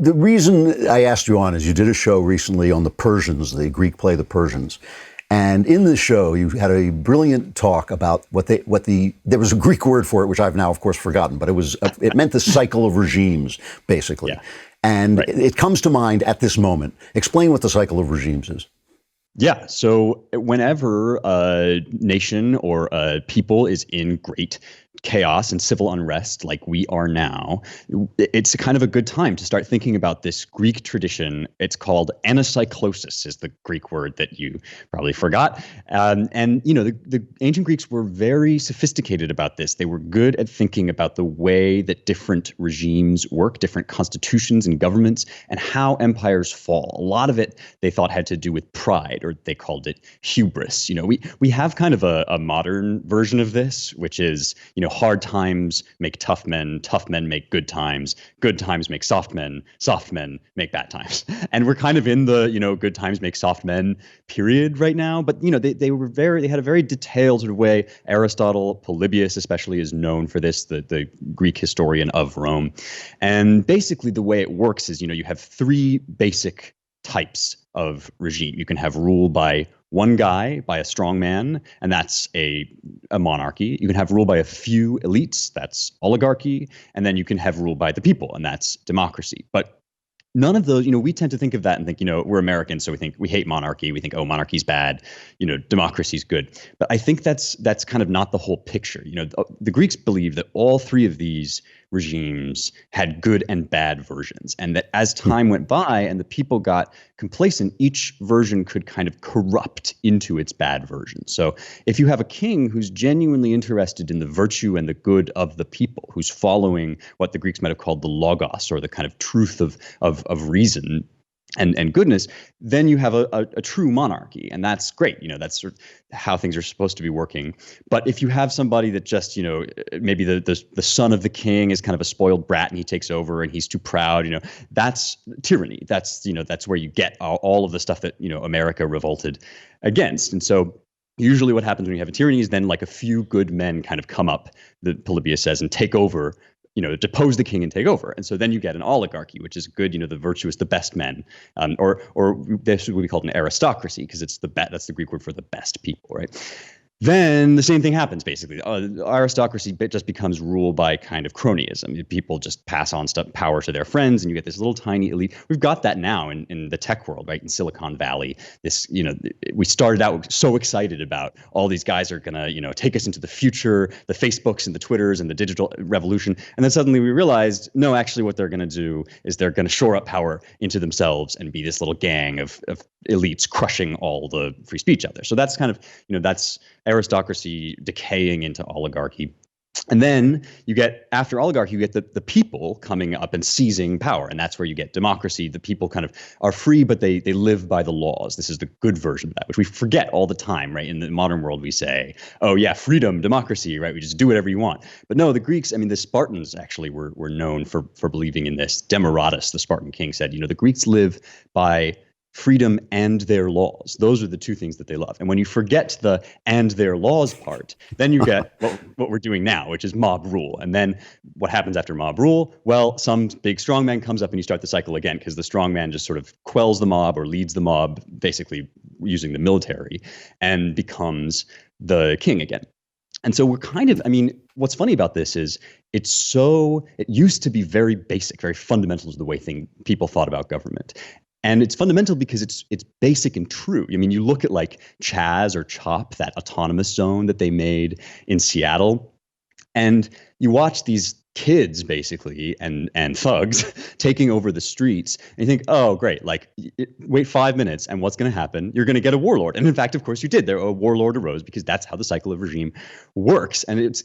the reason I asked you on is you did a show recently on the Persians, the Greek play, The Persians. And in the show, you had a brilliant talk about there was a Greek word for it, which I've now, of course, forgotten, but it meant the cycle of regimes, basically. Yeah. And Right. it comes to mind at this moment. Explain what the cycle of regimes is. Yeah. So whenever a nation or a people is in great chaos and civil unrest like we are now, it's kind of a good time to start thinking about this Greek tradition. It's called anacyclosis is the Greek word that you probably forgot. And, the ancient Greeks were very sophisticated about this. They were good at thinking about the way that different regimes work, different constitutions and governments, and how empires fall. A lot of it they thought had to do with pride, or they called it hubris. We have kind of a modern version of this, which is, hard times make tough men make good times make soft men make bad times. And we're kind of in the, good times make soft men period right now. But, they had a very detailed sort of way. Aristotle, Polybius especially, is known for this, the Greek historian of Rome. And basically the way it works is, you have three basic types of regime. You can have rule by one guy, by a strong man, and that's a monarchy. You can have rule by a few elites, that's oligarchy, and then you can have rule by the people, and that's democracy. But none of those, we tend to think of that and think, we're Americans, so we hate monarchy. We think, oh, monarchy's bad, democracy's good. But I think that's kind of not the whole picture. The Greeks believe that all three of these regimes had good and bad versions, and that as time went by and the people got complacent, each version could kind of corrupt into its bad version. So if you have a king who's genuinely interested in the virtue and the good of the people, who's following what the Greeks might have called the logos, or the kind of truth of reason and goodness, then you have a true monarchy, and that's great. That's sort of how things are supposed to be working. But if you have somebody that just, maybe the son of the king is kind of a spoiled brat and he takes over and he's too proud, that's tyranny. That's where you get all of the stuff that America revolted against. And so usually what happens when you have a tyranny is then like a few good men kind of come up, the Polybius says, and take over, depose the king and take over. And so then you get an oligarchy, which is good, the virtuous, the best men, or this would be called an aristocracy, because that's the Greek word for the best people, right? Then the same thing happens, basically. Aristocracy just becomes ruled by kind of cronyism. People just pass on power to their friends, and you get this little tiny elite. We've got that now in the tech world, right? In Silicon Valley, we started out so excited about all these guys are gonna, take us into the future, the Facebooks and the Twitters and the digital revolution. And then suddenly we realized, no, actually what they're gonna do is they're gonna shore up power into themselves and be this little gang of elites crushing all the free speech out there. So that's kind of, that's aristocracy decaying into oligarchy. And then you get, after oligarchy, you get the people coming up and seizing power. And that's where you get democracy. The people kind of are free, but they live by the laws. This is the good version of that, which we forget all the time, right? In the modern world, we say, oh yeah, freedom, democracy, right? We just do whatever you want. But no, the Greeks, the Spartans actually were known for believing in this. Demaratus, the Spartan king, said, the Greeks live by freedom and their laws. Those are the two things that they love. And when you forget the and their laws part, then you get what we're doing now, which is mob rule. And then what happens after mob rule? Well, some big strong man comes up and you start the cycle again, because the strong man just sort of quells the mob or leads the mob, basically using the military, and becomes the king again. And so we're kind of, what's funny about this is it used to be very basic, very fundamental to the way people thought about government. And it's fundamental because it's basic and true. You look at like Chaz or CHOP, that autonomous zone that they made in Seattle, and you watch these kids basically and thugs taking over the streets, and you think, oh great, wait 5 minutes and what's going to happen? You're going to get a warlord. And in fact, of course you did. A warlord arose, because that's how the cycle of regime works. And it's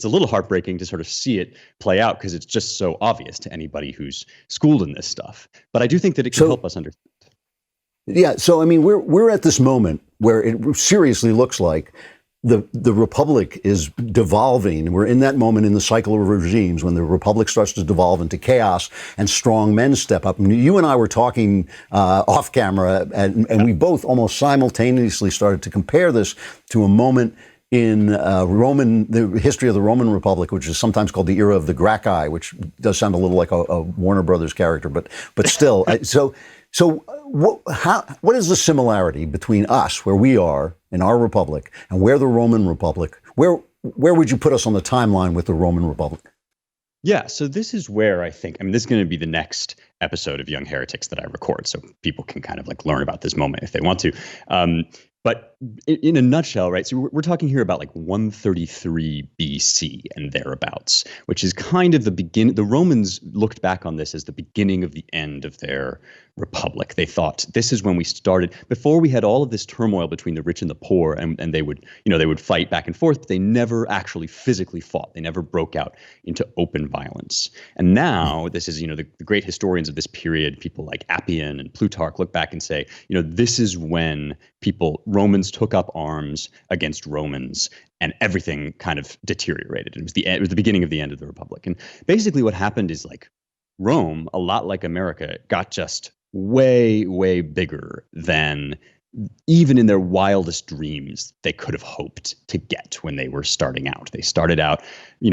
a little heartbreaking to sort of see it play out, because it's just so obvious to anybody who's schooled in this stuff. But I do think that it can help us understand. Yeah, so we're at this moment where it seriously looks like the republic is devolving. We're in that moment in the cycle of regimes when the republic starts to devolve into chaos and strong men step up. You and I were talking off camera, and we both almost simultaneously started to compare this to a moment in the history of the Roman Republic, which is sometimes called the era of the Gracchi, which does sound a little like a Warner Brothers character, but still. What is the similarity between us, where we are in our republic, and where the Roman Republic? Where would you put us on the timeline with the Roman Republic? Yeah, so this is where I mean, this is going to be the next episode of Young Heretics that I record, so people can kind of like learn about this moment if they want to. But in a nutshell, right, so we're talking here about like 133 BC and thereabouts, which is kind of the begin. The Romans looked back on this as the beginning of the end of their republic. They thought this is when we started, before we had all of this turmoil between the rich and the poor, and they would, they would fight back and forth, but they never actually physically fought. They never broke out into open violence. And now this is, the great historians of this period, people like Appian and Plutarch, look back and say, this is when Romans took up arms against Romans, and everything kind of deteriorated. It was the beginning of the end of the Republic. And basically what happened is, like, Rome, a lot like America, got just way, way bigger than even in their wildest dreams they could have hoped to get when they were starting out. They started out,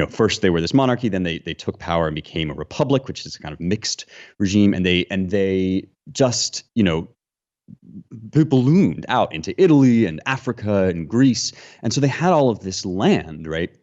first they were this monarchy, then they took power and became a republic, which is a kind of mixed regime, and they just, ballooned out into Italy and Africa and Greece. And so they had all of this land, right?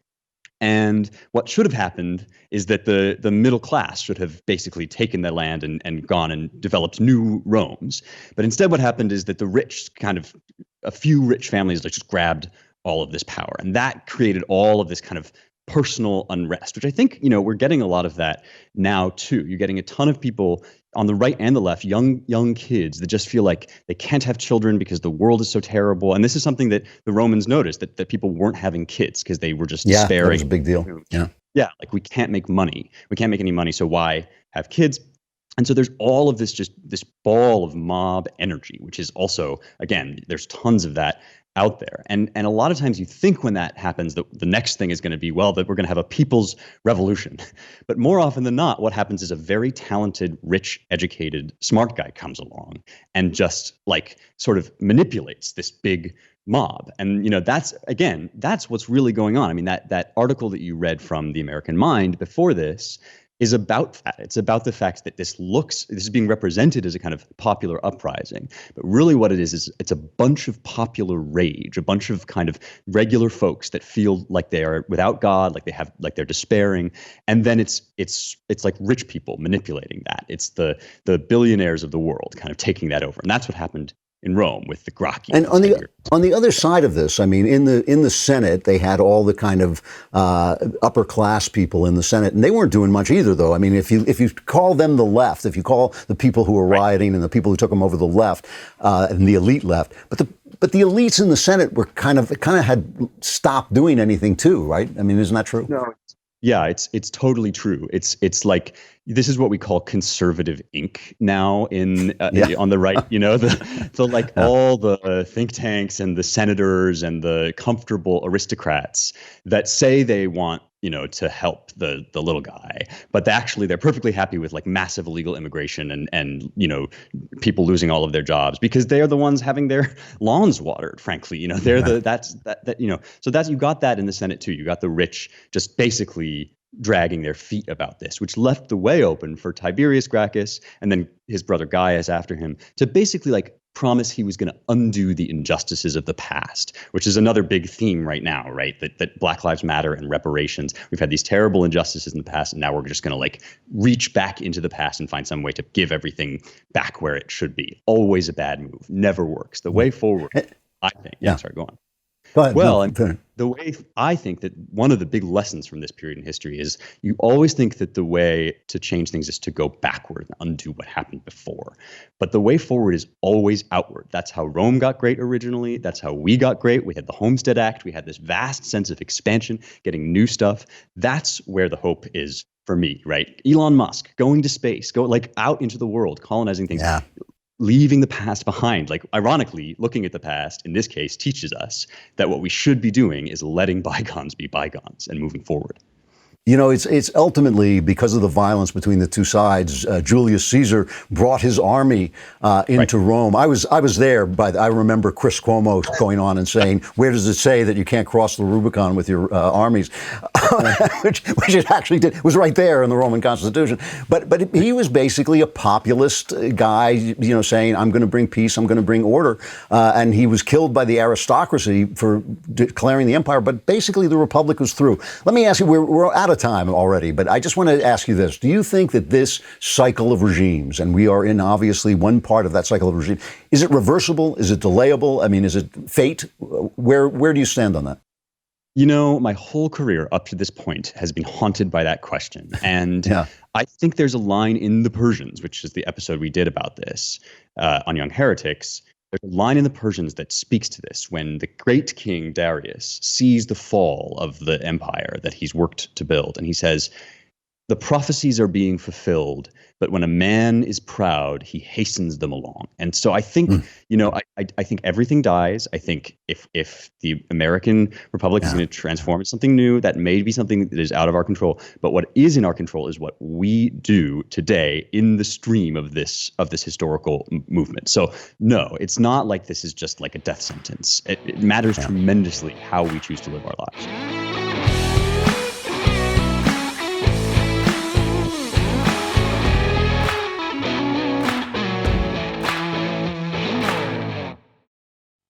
And what should have happened is that the middle class should have basically taken the land and gone and developed new Romes. But instead what happened is that the rich, kind of a few rich families, just grabbed all of this power. And that created all of this kind of personal unrest, which I think, we're getting a lot of that now too. You're getting a ton of people on the right and the left, young kids that just feel like they can't have children because the world is so terrible. And this is something that the Romans noticed, that people weren't having kids because they were just despairing. That was a big deal. Yeah, like, we can't make money. We can't make any money, so why have kids? And so there's all of this, just this ball of mob energy, which is also, again, there's tons of that out there. And a lot of times you think when that happens that the next thing is going to be, well, that we're going to have a people's revolution. But more often than not, what happens is a very talented, rich, educated, smart guy comes along and just, like, sort of manipulates this big mob. And, that's what's really going on. I mean, that article that you read from The American Mind before this is about that. It's about the fact that this is being represented as a kind of popular uprising. But really what it is it's a bunch of popular rage, a bunch of kind of regular folks that feel like they are without God, like they're despairing. And then it's like rich people manipulating that. It's the billionaires of the world kind of taking that over. And that's what happened in Rome with the Gracchi. And on the other side of this, I mean, in the Senate, they had all the kind of upper class people in the Senate, and they weren't doing much either, though. I mean, if you call them the left, if you call the people who were rioting and the people who took them over the left and the elite left, but the elites in the Senate were kind of had stopped doing anything too, right? I mean, isn't that true? No. Yeah, it's totally true. It's like, this is what we call conservative ink now on the right. All the think tanks and the senators and the comfortable aristocrats that say they want to help the little guy, but they're perfectly happy with, like, massive illegal immigration and people losing all of their jobs because they are the ones having their lawns watered. Frankly, they're So that's, you got that in the Senate too. You got the rich just basically dragging their feet about this, which left the way open for Tiberius Gracchus and then his brother Gaius after him to basically, like, promise he was going to undo the injustices of the past, which is another big theme right now, right? That Black Lives Matter and reparations. We've had these terrible injustices in the past, and now we're just going to, like, reach back into the past and find some way to give everything back where it should be. Always a bad move. Never works. The way forward, I think. Yeah. Sorry, go on. Go ahead. Well, the way I think that one of the big lessons from this period in history is you always think that the way to change things is to go backward and undo what happened before. But the way forward is always outward. That's how Rome got great originally. That's how we got great. We had the Homestead Act. We had this vast sense of expansion, getting new stuff. That's where the hope is for me, right? Elon Musk going to space, go, like, out into the world, colonizing things. Yeah. Leaving the past behind. Like, ironically, looking at the past in this case teaches us that what we should be doing is letting bygones be bygones and moving forward. You know, it's ultimately because of the violence between the two sides. Julius Caesar brought his army into Rome. I was there, I remember Chris Cuomo going on and saying, "Where does it say that you can't cross the Rubicon with your armies?" which it actually did. It was right there in the Roman Constitution. But he was basically a populist guy, you know, saying, "I'm going to bring peace, I'm going to bring order," and he was killed by the aristocracy for declaring the empire. But basically, the Republic was through. Let me ask you, we're out of time already, but I just want to ask you this. Do you think that this cycle of regimes, and we are in obviously one part of that cycle of regime, is it reversible? Is it delayable? I mean, is it fate? Where do you stand on that? You know, my whole career up to this point has been haunted by that question. And Yeah. I think there's a line in The Persians, which is the episode we did about this on Young Heretics. There's a line in The Persians that speaks to this when the great king Darius sees the fall of the empire that he's worked to build. And he says, the prophecies are being fulfilled, but when a man is proud, he hastens them along. And so I think, you know, I think everything dies. I think if the American Republic is going to transform into something new, that may be something that is out of our control. But what is in our control is what we do today in the stream of this historical movement. So no, it's not like this is just like a death sentence. It matters tremendously how we choose to live our lives.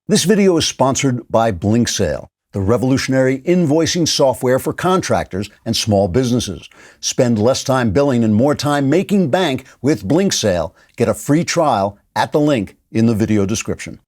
This video is sponsored by BlinkSale, the revolutionary invoicing software for contractors and small businesses. Spend less time billing and more time making bank with BlinkSale. Get a free trial at the link in the video description.